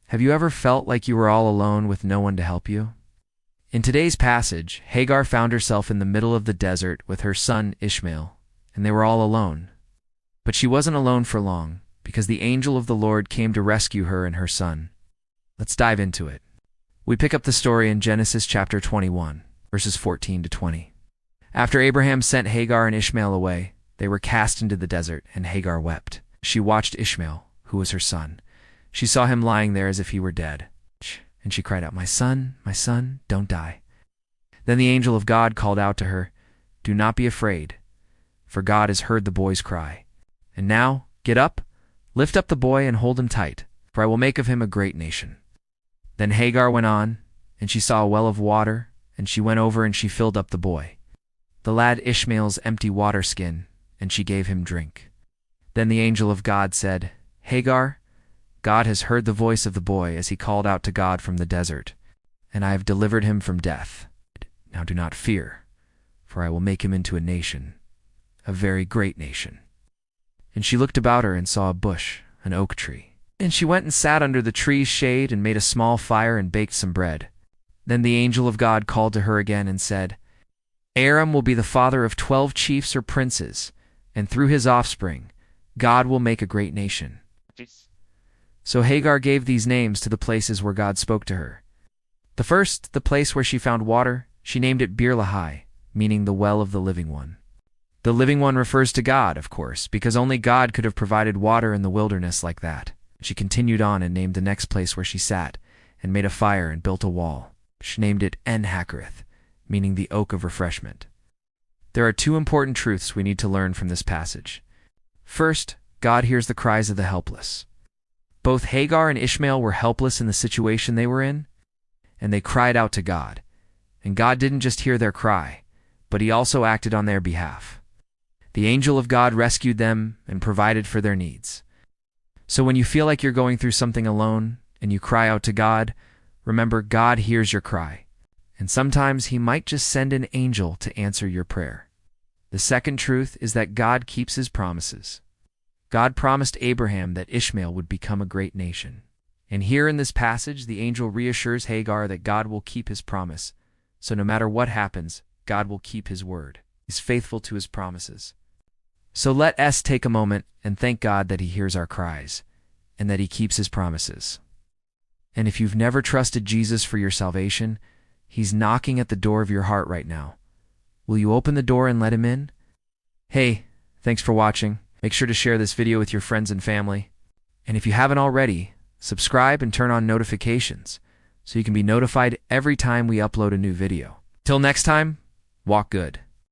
Have you ever felt like you were all alone with no one to help you? In today's passage, Hagar found herself in the middle of the desert with her son Ishmael, and they were all alone. But she wasn't alone for long, because the angel of the Lord came to rescue her and her son. Let's dive into it. We pick up the story in Genesis chapter 21, verses 14 to 20. After Abraham sent Hagar and Ishmael away, they were cast into the desert, and Hagar wept. She watched Ishmael, who was her son. She saw him lying there as if he were dead, and she cried out, my son, don't die." Then the angel of God called out to her, "Do not be afraid, for God has heard the boy's cry. And now, get up, lift up the boy and hold him tight, for I will make of him a great nation." Then Hagar went on, and she saw a well of water, and she went over and she filled up the boy, the lad Ishmael's empty water skin, and she gave him drink. Then the angel of God said, "Hagar, God has heard the voice of the boy as he called out to God from the desert, and I have delivered him from death. Now do not fear, for I will make him into a nation, a very great nation." And she looked about her and saw a bush, an oak tree. And she went and sat under the tree's shade and made a small fire and baked some bread. Then the angel of God called to her again and said, "Aram will be the father of 12 chiefs or princes, and through his offspring, God will make a great nation." So Hagar gave these names to the places where God spoke to her. The first, the place where she found water, she named it Bir-lahai, meaning the well of the living one. The living one refers to God, of course, because only God could have provided water in the wilderness like that. She continued on and named the next place where she sat, and made a fire and built a wall. She named it En-Hakereth, meaning the oak of refreshment. There are 2 important truths we need to learn from this passage. First, God hears the cries of the helpless. Both Hagar and Ishmael were helpless in the situation they were in, and they cried out to God. And God didn't just hear their cry, but he also acted on their behalf. The angel of God rescued them and provided for their needs. So when you feel like you're going through something alone and you cry out to God, remember God hears your cry, and sometimes he might just send an angel to answer your prayer. The second truth is that God keeps his promises. God promised Abraham that Ishmael would become a great nation. And here in this passage, the angel reassures Hagar that God will keep his promise. So no matter what happens, God will keep his word. He's faithful to his promises. So let us take a moment and thank God that he hears our cries and that he keeps his promises. And if you've never trusted Jesus for your salvation, he's knocking at the door of your heart right now. Will you open the door and let him in? Hey, thanks for watching. Make sure to share this video with your friends and family. And if you haven't already, subscribe and turn on notifications so you can be notified every time we upload a new video. Till next time, walk good.